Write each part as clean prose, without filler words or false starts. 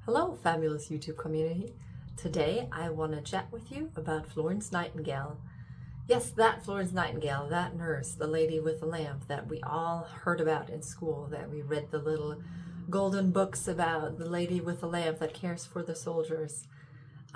Hello, fabulous YouTube community. Today I want to chat with you about Florence Nightingale. Yes, that Florence Nightingale, that nurse, the lady with the lamp that we all heard about in school, that we read the little golden books about, the lady with the lamp that cares for the soldiers.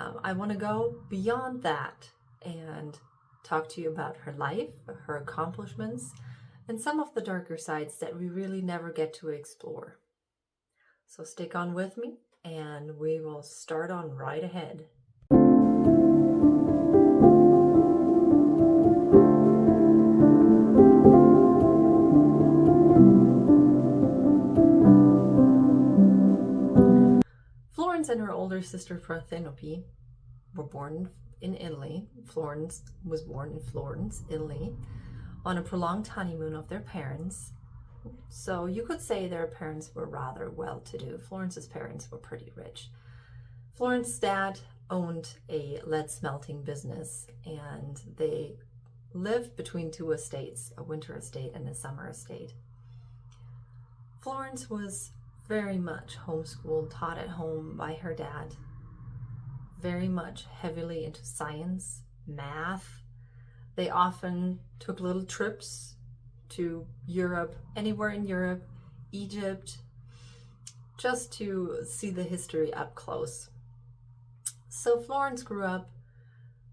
I want to go beyond that and talk to you about her life, her accomplishments, and some of the darker sides that we really never get to explore. So stick on with me and we will start on right ahead. Florence and her older sister Parthenope were born in Italy. Florence was born in Florence, Italy, on a prolonged honeymoon of their parents. So you could say their parents were rather well-to-do. Florence's parents were pretty rich. Florence's dad owned a lead smelting business, and they lived between two estates, a winter estate and a summer estate. Florence was very much homeschooled, taught at home by her dad, very much heavily into science, math. They often took little trips to Europe, anywhere in Europe, Egypt, just to see the history up close. So Florence grew up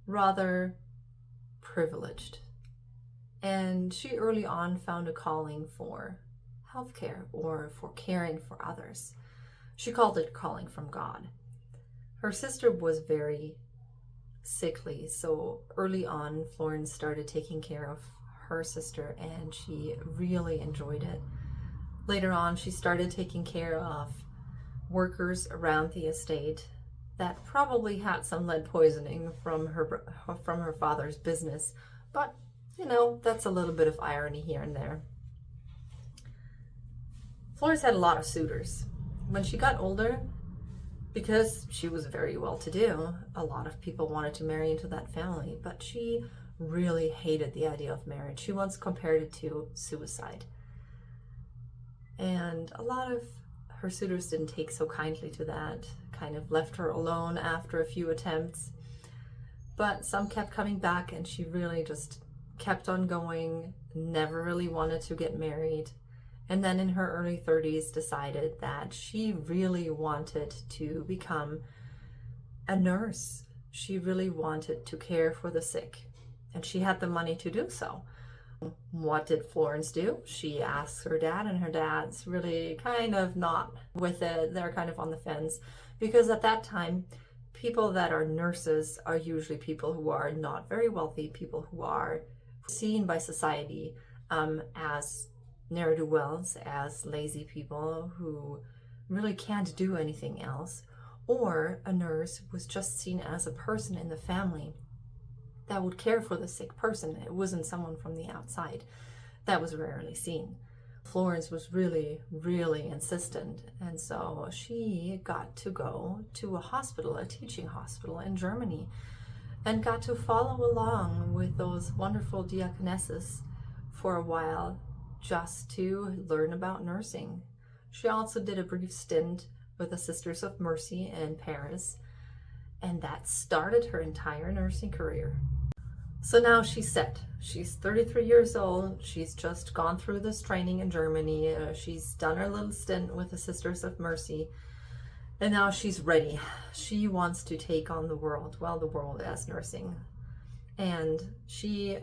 rather privileged, and she early on found a calling for healthcare or for caring for others. She called it calling from God. Her sister was very sickly, so early on Florence started taking care of her sister, and she really enjoyed it. Later on, she started taking care of workers around the estate that probably had some lead poisoning from her father's business, but you know, that's a little bit of irony here and there. Florence had a lot of suitors. When she got older, because she was very well-to-do, a lot of people wanted to marry into that family, but she really hated the idea of marriage. She once compared it to suicide. And a lot of her suitors didn't take so kindly to that, kind of left her alone after a few attempts. But some kept coming back, and she really just kept on going, never really wanted to get married. And then in her early 30s decided that she really wanted to become a nurse. She really wanted to care for the sick, and she had the money to do so. What did Florence do? She asked her dad, and her dad's really kind of not with it. They're kind of on the fence, because at that time, people that are nurses are usually people who are not very wealthy, people who are seen by society as ne'er-do-wells, as lazy people who really can't do anything else. Or a nurse was just seen as a person in the family that would care for the sick person. It wasn't someone from the outside. That was rarely seen. Florence was really, really insistent, and so she got to go to a hospital, a teaching hospital in Germany, and got to follow along with those wonderful diaconesses for a while just to learn about nursing. She also did a brief stint with the Sisters of Mercy in Paris, and that started her entire nursing career. So now she's set. She's 33 years old. She's just gone through this training in Germany. She's done her little stint with the Sisters of Mercy, and now she's ready. She wants to take on the world, well, the world as nursing. And she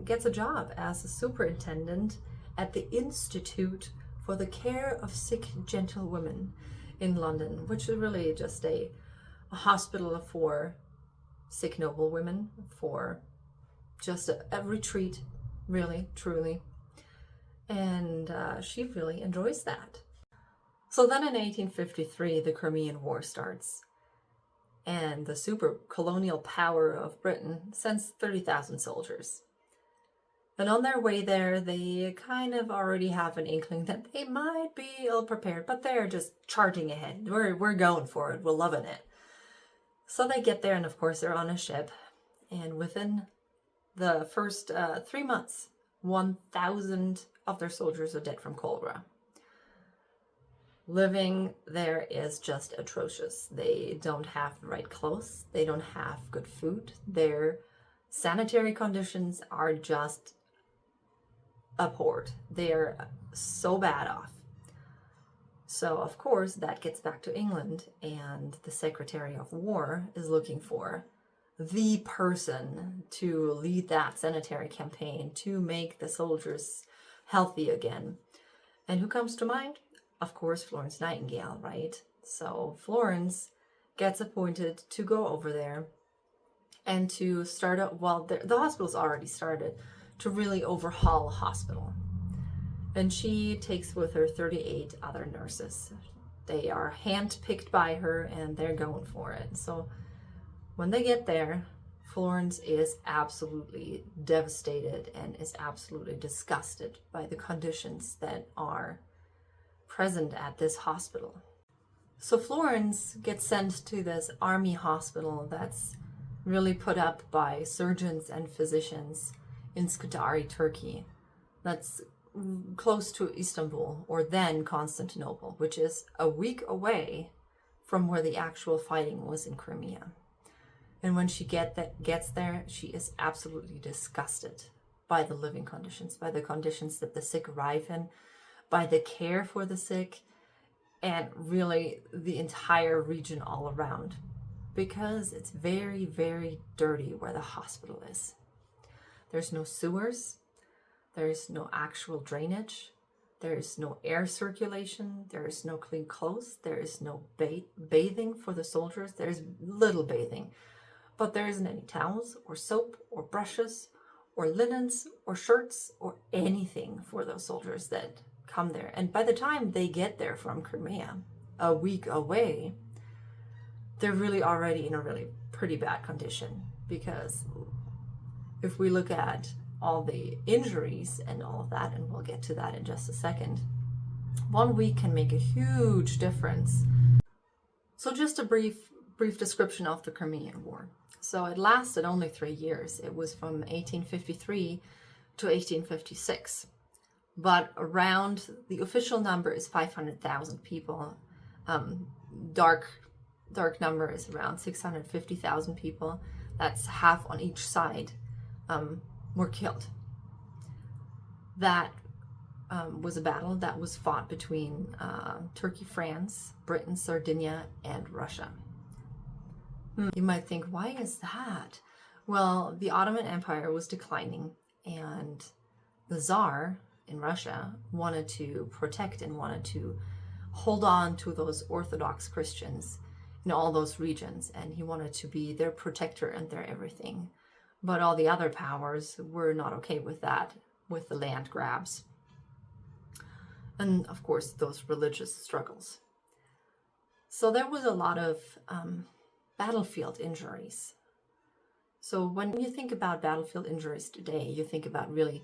gets a job as a superintendent at the Institute for the Care of Sick Gentlewomen in London, which is really just a hospital for sick noble women, for just a retreat, really, truly. And she really enjoys that. So then in 1853, the Crimean War starts, and the super colonial power of Britain sends 30,000 soldiers. And on their way there, they kind of already have an inkling that they might be ill-prepared, but they're just charging ahead. We're going for it. We're loving it. So they get there, and of course they're on a ship. And within the first 3 months, 1,000 of their soldiers are dead from cholera. Living there is just atrocious. They don't have the right clothes. They don't have good food. Their sanitary conditions are just abhorred. They're so bad off. So, of course, that gets back to England, and the Secretary of War is looking for the person to lead that sanitary campaign to make the soldiers healthy again. And who comes to mind? Of course, Florence Nightingale, right? So Florence gets appointed to go over there and to start up, well, the hospital's already started, to really overhaul a hospital. And she takes with her 38 other nurses. They are handpicked by her and they're going for it. So when they get there, Florence is absolutely devastated and is absolutely disgusted by the conditions that are present at this hospital. So Florence gets sent to this army hospital that's really put up by surgeons and physicians in Scutari, Turkey. That's close to Istanbul, or then Constantinople, which is a week away from where the actual fighting was in Crimea. And when she gets there, she is absolutely disgusted by the living conditions, by the conditions that the sick arrive in, by the care for the sick, and really the entire region all around, because it's very, very dirty where the hospital is. There's no sewers, there's no actual drainage, there's no air circulation, there's no clean clothes, there is no bathing for the soldiers. There's little bathing, but there isn't any towels or soap or brushes or linens or shirts or anything for those soldiers that come there. And by the time they get there from Crimea, a week away, they're really already in a really pretty bad condition, because if we look at all the injuries and all of that, and we'll get to that in just a second, 1 week can make a huge difference. So just a brief description of the Crimean War. So it lasted only 3 years. It was from 1853 to 1856. But around, the official number is 500,000 people. Dark number is around 650,000 people. That's half on each side. Were killed. That was a battle that was fought between Turkey, France, Britain, Sardinia, and Russia. You might think, why is that? Well, the Ottoman Empire was declining, and the Tsar in Russia wanted to protect and wanted to hold on to those Orthodox Christians in all those regions, and he wanted to be their protector and their everything. But all the other powers were not okay with that, with the land grabs. And of course, those religious struggles. So there was a lot of battlefield injuries. So when you think about battlefield injuries today, you think about really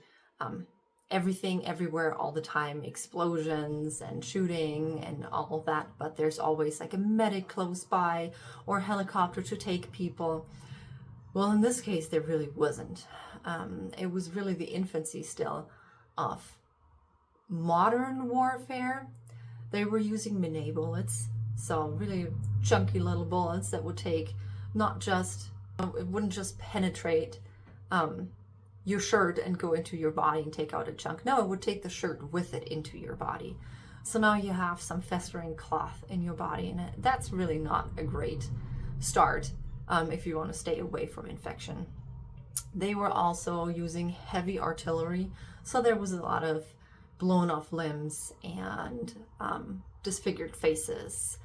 everything, everywhere, all the time, explosions and shooting and all of that. But there's always like a medic close by or a helicopter to take people. Well, in this case, there really wasn't. It was really the infancy still of modern warfare. They were using Minet bullets, so really chunky little bullets that would take not just, it wouldn't just penetrate your shirt and go into your body and take out a chunk. No, it would take the shirt with it into your body. So now you have some festering cloth in your body, and that's really not a great start. If you want to stay away from infection. They were also using heavy artillery, so there was a lot of blown off limbs and disfigured faces.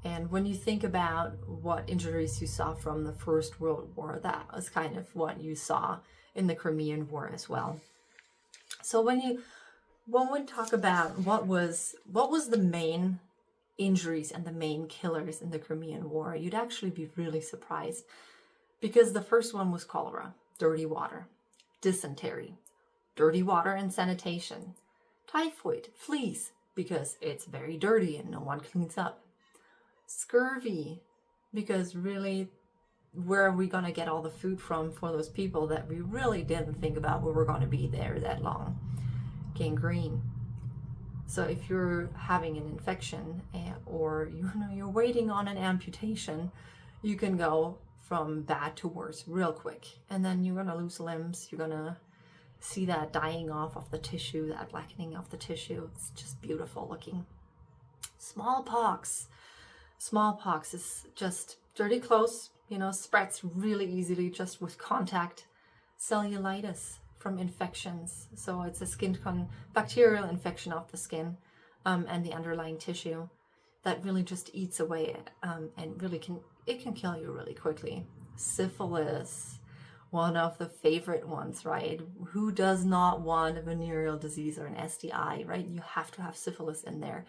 And when you think about what injuries you saw from the First World War, that was kind of what you saw in the Crimean War as well. So when we talk about what was the main injuries and the main killers in the Crimean War, you'd actually be really surprised, because the first one was cholera, dirty water, dysentery, dirty water and sanitation, typhoid, fleas, because it's very dirty and no one cleans up, scurvy, because really, where are we going to get all the food from for those people that we really didn't think about we were going to be there that long, gangrene, So if you're having an infection or you're waiting on an amputation, you can go from bad to worse real quick. And then you're going to lose limbs. You're going to see that dying off of the tissue, that blackening of the tissue. It's just beautiful looking. Smallpox. Smallpox is just dirty clothes, spreads really easily just with contact. Cellulitis from infections. So it's a bacterial infection of the skin and the underlying tissue that really just eats away and really can kill you really quickly. Syphilis, one of the favorite ones, right? Who does not want a venereal disease or an STI, right? You have to have syphilis in there.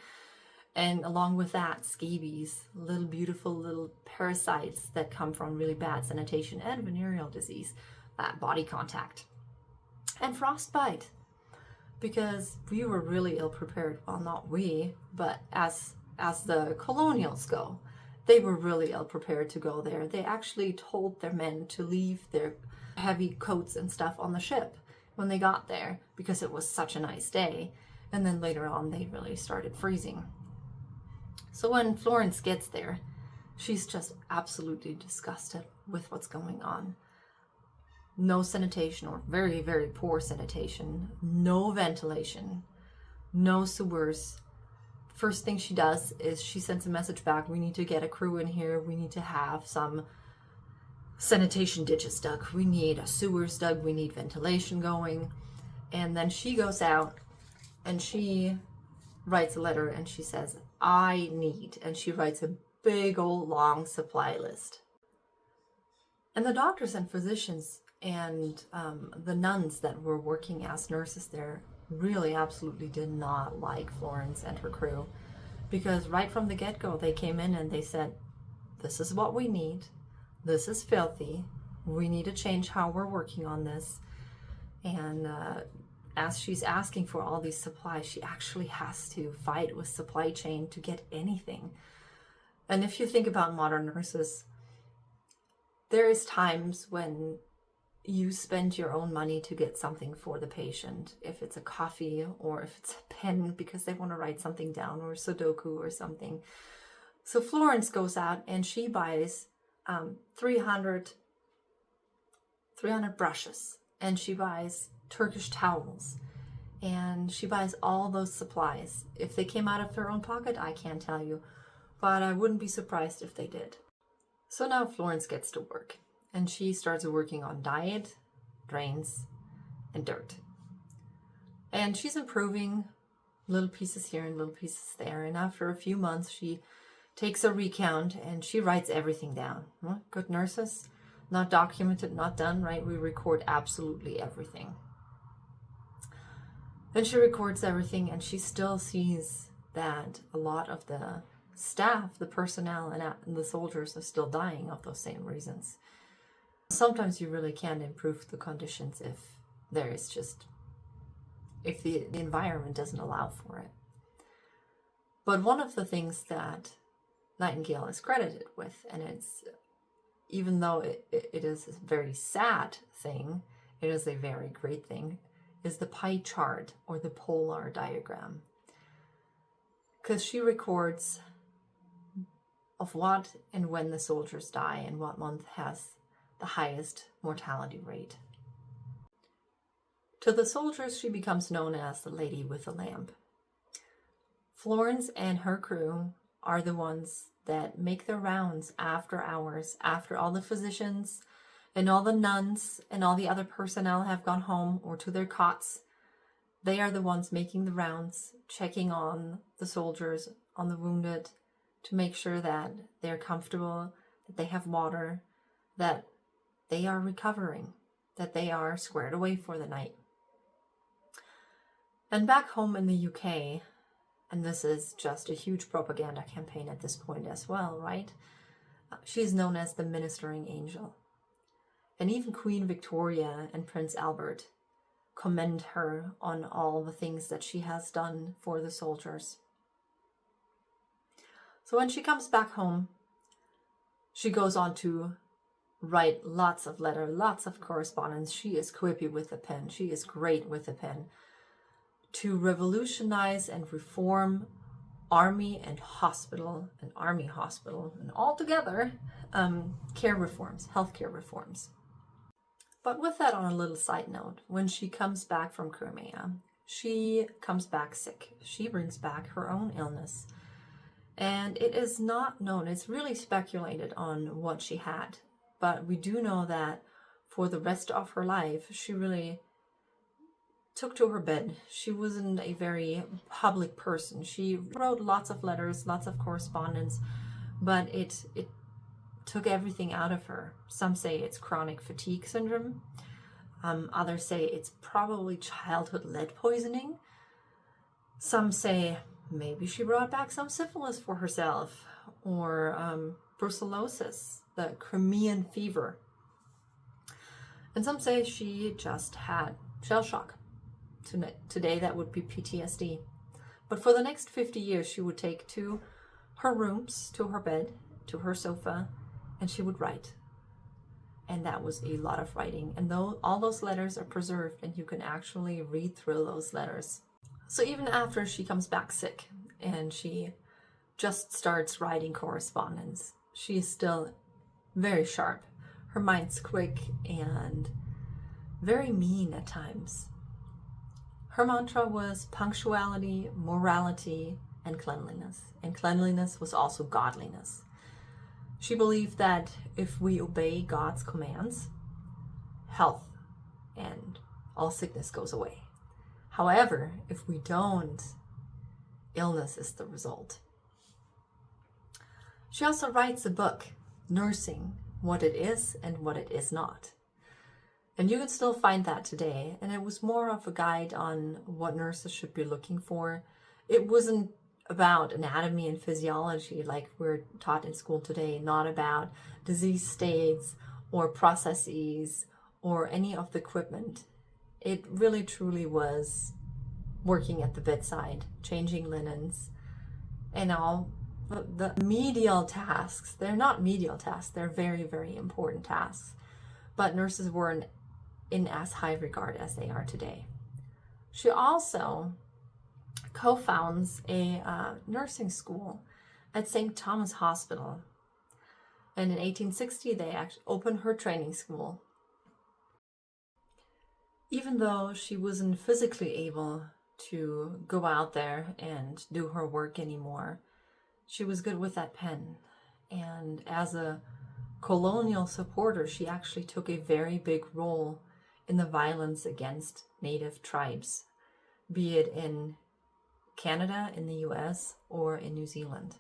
And along with that, scabies, little beautiful little parasites that come from really bad sanitation, and venereal disease, that body contact. And frostbite, because we were really ill prepared. Well, not we, but as the colonials go, they were really ill prepared to go there. They actually told their men to leave their heavy coats and stuff on the ship when they got there because it was such a nice day. And then later on, they really started freezing. So when Florence gets there, she's just absolutely disgusted with what's going on. No sanitation, or very, very poor sanitation. No ventilation. No sewers. First thing she does is she sends a message back. We need to get a crew in here. We need to have some sanitation ditches dug. We need sewers dug. We need ventilation going. And then she goes out and she writes a letter and she says, I need, and she writes a big old long supply list. And the doctors and physicians and the nuns that were working as nurses there really absolutely did not like Florence and her crew, because right from the get-go they came in and they said, this is what we need, this is filthy, we need to change how we're working on this. And as she's asking for all these supplies, she actually has to fight with supply chain to get anything. And if you think about modern nurses, there is times when you spend your own money to get something for the patient, if it's a coffee or if it's a pen because they want to write something down, or Sudoku or something. So Florence goes out and she buys 300 brushes, and she buys Turkish towels, and she buys all those supplies. If they came out of their own pocket, I can't tell you, but I wouldn't be surprised if they did. So now Florence gets to work, and she starts working on diet, drains, and dirt. And she's improving little pieces here and little pieces there, and after a few months she takes a recount and she writes everything down. Well, good nurses, not documented, not done, right? We record absolutely everything. And she records everything, and she still sees that a lot of the staff, the personnel, and the soldiers are still dying of those same reasons. Sometimes you really can't improve the conditions if the environment doesn't allow for it. But one of the things that Nightingale is credited with, and it's, even though it is a very sad thing, it is a very great thing, is the pie chart or the polar diagram. Because she records of what and when the soldiers die and what month has the highest mortality rate. To the soldiers, she becomes known as the Lady with the Lamp. Florence and her crew are the ones that make their rounds after hours, after all the physicians and all the nuns and all the other personnel have gone home or to their cots. They are the ones making the rounds, checking on the soldiers, on the wounded, to make sure that they're comfortable, that they have water, that they are recovering, that they are squared away for the night. And back home in the UK, and this is just a huge propaganda campaign at this point as well, right? She's known as the ministering angel. And even Queen Victoria and Prince Albert commend her on all the things that she has done for the soldiers. So when she comes back home, she goes on to write lots of letters, lots of correspondence. She is quippy with the pen. She is great with the pen. to revolutionize and reform army hospital, and altogether care reforms, healthcare reforms. But with that, on a little side note, when she comes back from Crimea, she comes back sick. She brings back her own illness. And it is not known, it's really speculated on what she had. But we do know that for the rest of her life, she really took to her bed. She wasn't a very public person. She wrote lots of letters, lots of correspondence, but it took everything out of her. Some say it's chronic fatigue syndrome. Others say it's probably childhood lead poisoning. Some say maybe she brought back some syphilis for herself, or brucellosis, the Crimean fever. And some say she just had shell shock. Today that would be PTSD. But for the next 50 years, she would take to her rooms, to her bed, to her sofa, and she would write. And that was a lot of writing. And all those letters are preserved, and you can actually read through those letters. So even after she comes back sick and she just starts writing correspondence, she is still very sharp. Her mind's quick and very mean at times. Her mantra was punctuality, morality, and cleanliness. And cleanliness was also godliness. She believed that if we obey God's commands, health and all sickness goes away. However, if we don't, illness is the result. She also writes a book, Nursing, What It Is and What It Is Not. And you can still find that today. And it was more of a guide on what nurses should be looking for. It wasn't about anatomy and physiology like we're taught in school today, not about disease states or processes or any of the equipment. It really truly was working at the bedside, changing linens, and all the medial tasks. They're not medial tasks, they're very, very important tasks. But nurses weren't in as high regard as they are today. She also co-founds a nursing school at St. Thomas Hospital. And in 1860, they actually opened her training school. Even though she wasn't physically able to go out there and do her work anymore, she was good with that pen. And as a colonial supporter, she actually took a very big role in the violence against Native tribes, be it in Canada, in the US, or in New Zealand.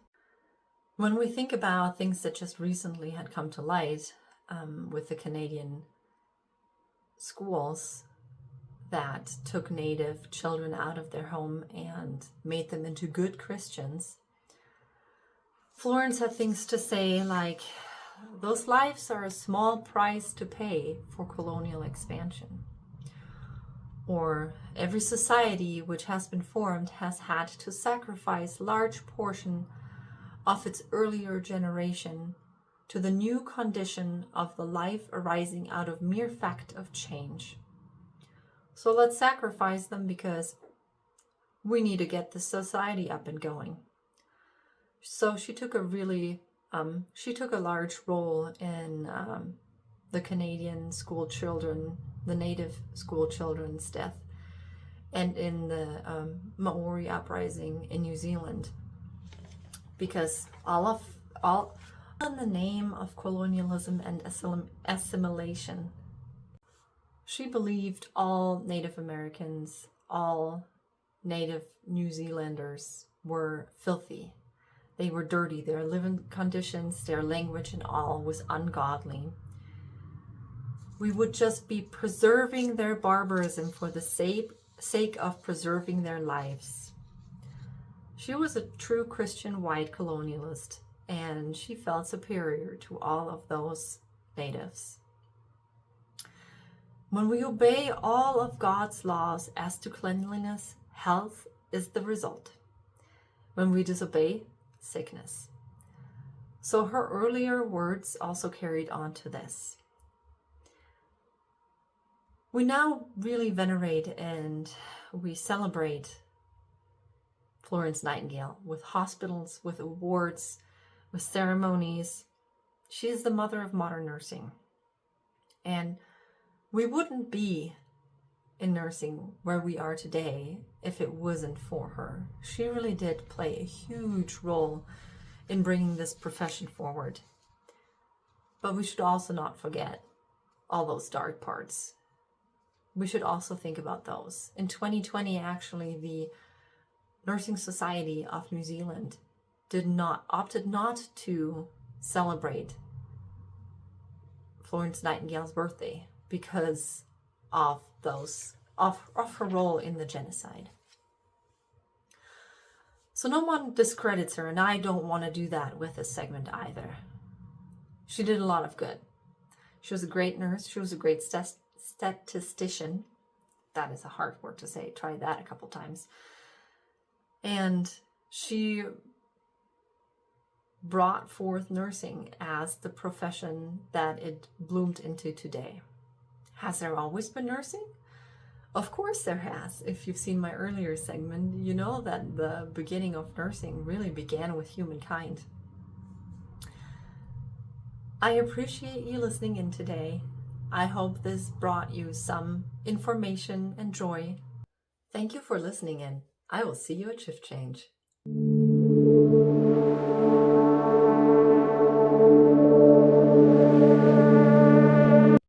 When we think about things that just recently had come to light with the Canadian schools that took Native children out of their home and made them into good Christians, Florence had things to say like, those lives are a small price to pay for colonial expansion. Or every society which has been formed has had to sacrifice large portion of its earlier generation to the new condition of the life arising out of mere fact of change. So let's sacrifice them because we need to get the society up and going. So she took a large role in the Canadian school children, the Native school children's death, and in the Maori uprising in New Zealand, because all in the name of colonialism and assimilation. She believed all Native Americans, all Native New Zealanders were filthy. They were dirty. Their living conditions, their language and all was ungodly. We would just be preserving their barbarism for the sake of preserving their lives. She was a true Christian white colonialist, and she felt superior to all of those natives. When we obey all of God's laws as to cleanliness, health is the result. When we disobey, sickness. So her earlier words also carried on to this. We now really venerate and we celebrate Florence Nightingale with hospitals, with awards, with ceremonies. She is the mother of modern nursing. And we wouldn't be in nursing where we are today if it wasn't for her. She really did play a huge role in bringing this profession forward. But we should also not forget all those dark parts. We should also think about those. In 2020, actually, the Nursing Society of New Zealand opted not to celebrate Florence Nightingale's birthday because of her role in the genocide. So no one discredits her, and I don't want to do that with this segment either. She did a lot of good. She was a great nurse. She was a great statistician. That is a hard word to say. Try that a couple times. And she brought forth nursing as the profession that it bloomed into today. Has there always been nursing? Of course there has. If you've seen my earlier segment, you know that the beginning of nursing really began with humankind. I appreciate you listening in today. I hope this brought you some information and joy. Thank you for listening in. I will see you at shift change.